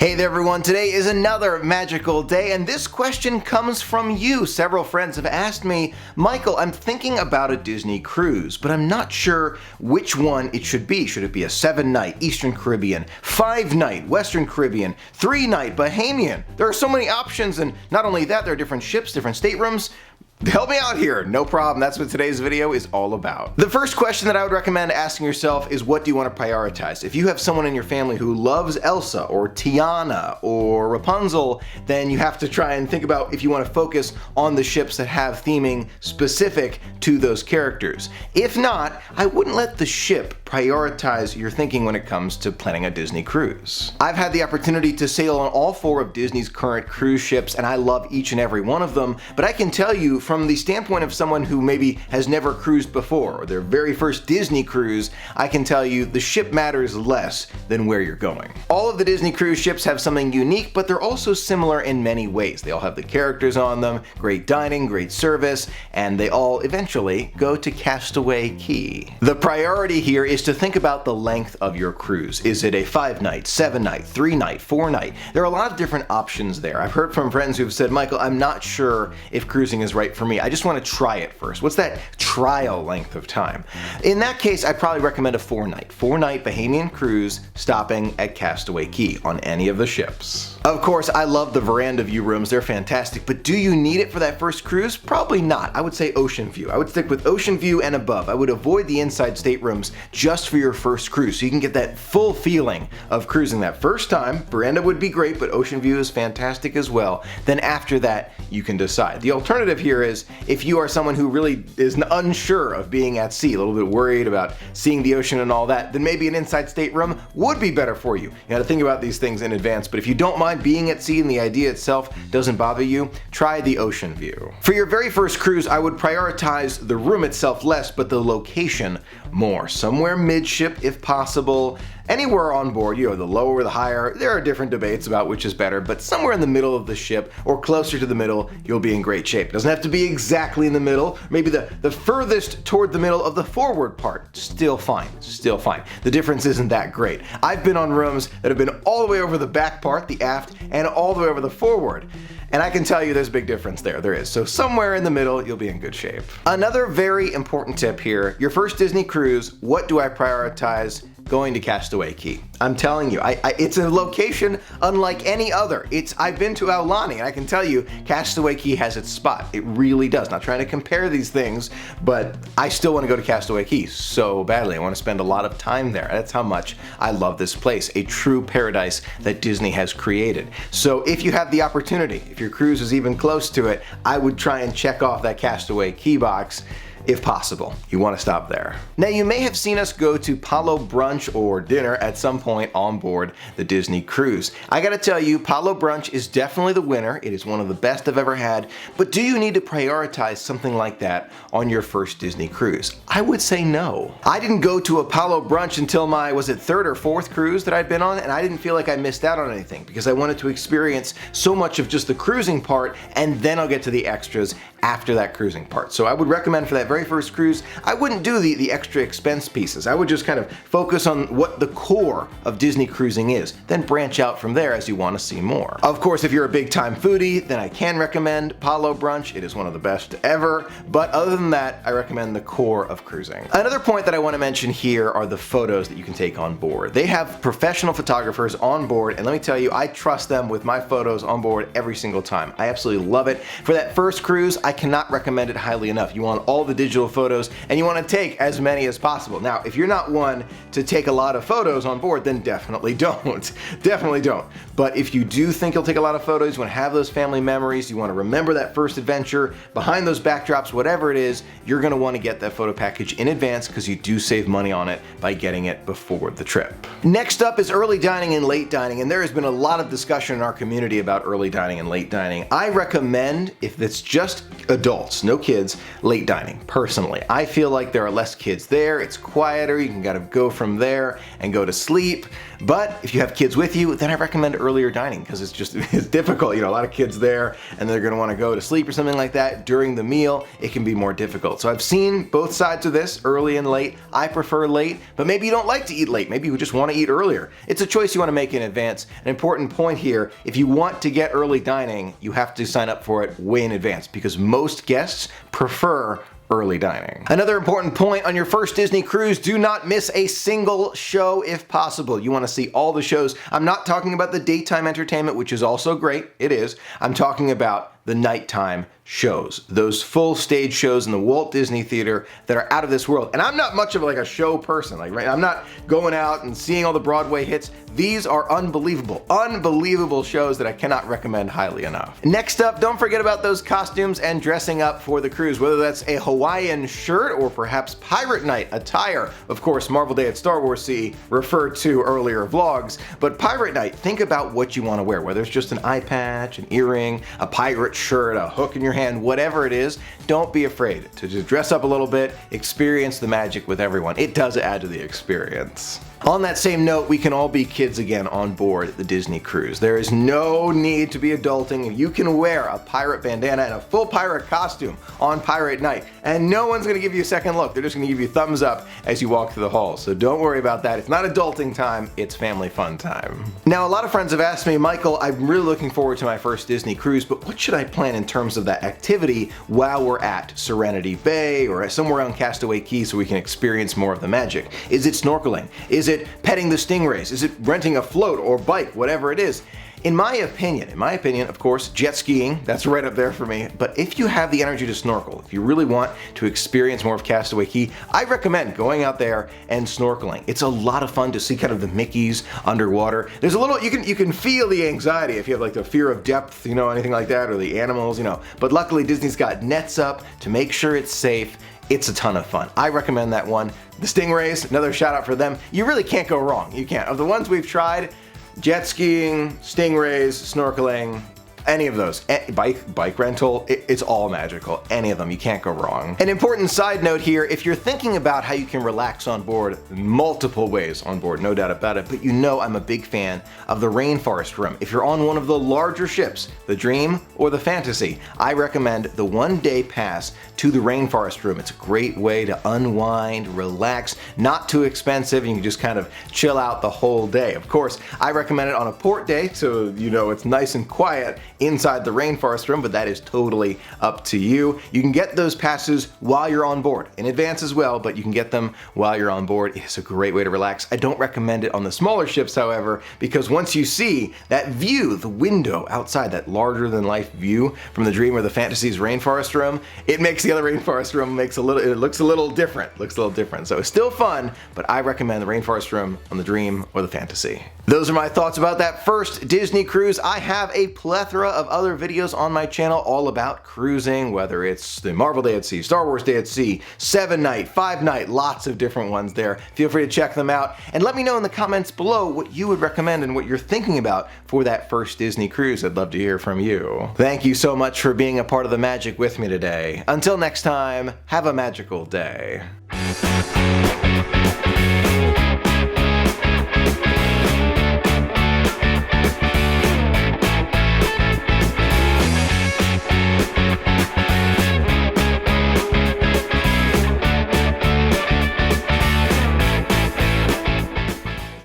Hey there everyone, today is another magical day and this question comes from you. Several friends have asked me, Michael, I'm thinking about a Disney cruise, but I'm not sure which one it should be. Should it be a 7-night Eastern Caribbean, 5-night Western Caribbean, 3-night Bahamian? There are so many options, and not only that, there are different ships, different staterooms. Help me out here, no problem, that's what today's video is all about. The first question that I would recommend asking yourself is, what do you want to prioritize? If you have someone in your family who loves Elsa or Tiana or Rapunzel, then you have to try and think about if you want to focus on the ships that have theming specific to those characters. If not, I wouldn't let the ship prioritize your thinking when it comes to planning a Disney cruise. I've had the opportunity to sail on all 4 of Disney's current cruise ships and I love each and every one of them, but I can tell you from the standpoint of someone who maybe has never cruised before, or their very first Disney cruise, I can tell you the ship matters less than where you're going. All of the Disney cruise ships have something unique, but they're also similar in many ways. They all have the characters on them, great dining, great service, and they all eventually go to Castaway Cay. The priority here is to think about the length of your cruise. Is it a 5-night, 7-night, 3-night, 4-night? There are a lot of different options there. I've heard from friends who've said, Michael, I'm not sure if cruising is right for me. I just want to try it first. What's that trial length of time? In that case, I'd probably recommend a 4-night Bahamian cruise stopping at Castaway Cay on any of the ships. Of course, I love the veranda view rooms. They're fantastic, but do you need it for that first cruise? Probably not. I would say ocean view. I would stick with ocean view and above. I would avoid the inside staterooms just for your first cruise so you can get that full feeling of cruising that first time. Veranda would be great, but ocean view is fantastic as well. Then after that, you can decide. The alternative here is if you are someone who really is unsure of being at sea, a little bit worried about seeing the ocean and all that, then maybe an inside stateroom would be better for you. You gotta think about these things in advance, but if you don't mind being at sea and the idea itself doesn't bother you, try the ocean view. For your very first cruise, I would prioritize the room itself less, but the location more. Somewhere midship if possible. Anywhere on board, you know, the lower, the higher, there are different debates about which is better, but somewhere in the middle of the ship or closer to the middle, you'll be in great shape. It doesn't have to be exactly in the middle, maybe the furthest toward the middle of the forward part. Still fine, still fine. The difference isn't that great. I've been on rooms that have been all the way over the back part, the aft, and all the way over the forward. And I can tell you there's a big difference there. There is. So somewhere in the middle, you'll be in good shape. Another very important tip here, your first Disney cruise, what do I prioritize? Going to Castaway Cay. I'm telling you, it's a location unlike any other. I've been to Aulani and I can tell you Castaway Cay has its spot. It really does. Not trying to compare these things, but I still want to go to Castaway Cay so badly. I want to spend a lot of time there. That's how much I love this place. A true paradise that Disney has created. So if you have the opportunity, if your cruise is even close to it, I would try and check off that Castaway Cay box. If possible, you want to stop there. Now you may have seen us go to Palo Brunch or dinner at some point on board the Disney cruise. I gotta tell you, Palo Brunch is definitely the winner. It is one of the best I've ever had, but do you need to prioritize something like that on your first Disney cruise? I would say no. I didn't go to a Palo Brunch until my, was it 3rd or 4th cruise that I'd been on, and I didn't feel like I missed out on anything because I wanted to experience so much of just the cruising part, and then I'll get to the extras after that cruising part. So I would recommend for that very first cruise, I wouldn't do the extra expense pieces. I would just kind of focus on what the core of Disney cruising is, then branch out from there as you want to see more. Of course, if you're a big time foodie, then I can recommend Palo Brunch. It is one of the best ever, but other than that, I recommend the core of cruising. Another point that I want to mention here are the photos that you can take on board. They have professional photographers on board, and let me tell you, I trust them with my photos on board every single time. I absolutely love it. For that first cruise, I cannot recommend it highly enough. You want all the digital photos and you want to take as many as possible. Now, if you're not one to take a lot of photos on board, then definitely don't. Definitely don't. But if you do think you'll take a lot of photos, you want to have those family memories, you want to remember that first adventure, behind those backdrops, whatever it is, you're going to want to get that photo package in advance because you do save money on it by getting it before the trip. Next up is early dining and late dining, and there has been a lot of discussion in our community about early dining and late dining. I recommend, if it's just adults, no kids, late dining. Personally, I feel like there are less kids there, it's quieter, you can kind of go from there and go to sleep. But if you have kids with you, then I recommend earlier dining because it's difficult. You know, a lot of kids there and they're going to want to go to sleep or something like that during the meal. It can be more difficult. So I've seen both sides of this, early and late. I prefer late, but maybe you don't like to eat late. Maybe you just want to eat earlier. It's a choice you want to make in advance. An important point here, if you want to get early dining, you have to sign up for it way in advance because most guests prefer early dining. Another important point on your first Disney cruise, do not miss a single show if possible. You want to see all the shows. I'm not talking about the daytime entertainment, which is also great. It is. I'm talking about the nighttime shows, those full stage shows in the Walt Disney Theater that are out of this world. And I'm not much of like a show person, right? I'm not going out and seeing all the Broadway hits. These are unbelievable shows that I cannot recommend highly enough. Next up, don't forget about those costumes and dressing up for the cruise, whether that's a Hawaiian shirt or perhaps Pirate Night attire. Of course, Marvel Day at Star Wars Sea referred to earlier vlogs, but Pirate Night, think about what you want to wear, whether it's just an eye patch, an earring, a pirate shirt, a hook in your hand, whatever it is. Don't be afraid to just dress up a little bit, experience the magic with everyone. It does add to the experience. On that same note, we can all be kids again on board the Disney cruise. There is no need to be adulting. You can wear a pirate bandana and a full pirate costume on Pirate Night, and no one's going to give you a second look. They're just going to give you thumbs up as you walk through the halls. So don't worry about that. It's not adulting time, it's family fun time. Now, a lot of friends have asked me, Michael, I'm really looking forward to my first Disney cruise, but what should I plan in terms of that activity while we're at Serenity Bay or somewhere on Castaway Cay so we can experience more of the magic? Is it snorkeling? Is it petting the stingrays? Is it renting a float or bike, whatever it is? In my opinion, of course, jet skiing, that's right up there for me. But if you have the energy to snorkel, if you really want to experience more of Castaway Cay, I recommend going out there and snorkeling. It's a lot of fun to see kind of the Mickeys underwater. There's a little, you can feel the anxiety if you have like the fear of depth, you know, anything like that, or the animals, you know. But luckily Disney's got nets up to make sure it's safe. It's a ton of fun. I recommend that one. The stingrays, another shout out for them. You really can't go wrong. You can't. Of the ones we've tried, jet skiing, stingrays, snorkeling, any of those, bike rental, it's all magical. Any of them, you can't go wrong. An important side note here, if you're thinking about how you can relax on board, multiple ways on board, no doubt about it, but you know I'm a big fan of the Rainforest Room. If you're on one of the larger ships, the Dream or the Fantasy, I recommend the one-day pass to the Rainforest Room. It's a great way to unwind, relax, not too expensive, and you can just kind of chill out the whole day. Of course, I recommend it on a port day, so you know it's nice and quiet inside the Rainforest Room, but that is totally up to you. You can get those passes while you're on board, in advance as well, but you can get them while you're on board. It is a great way to relax. I don't recommend it on the smaller ships, however, because once you see that view, the window outside, that larger than life view from the Dream or the Fantasy's Rainforest Room, it makes the other Rainforest Room it looks a little different. So it's still fun, but I recommend the Rainforest Room on the Dream or the Fantasy. Those are my thoughts about that first Disney cruise. I have a plethora of other videos on my channel all about cruising, whether it's the Marvel Day at Sea, Star Wars Day at Sea, 7-night, 5-night, lots of different ones there. Feel free to check them out and let me know in the comments below what you would recommend and what you're thinking about for that first Disney cruise. I'd love to hear from you. Thank you so much for being a part of the magic with me today. Until next time, have a magical day.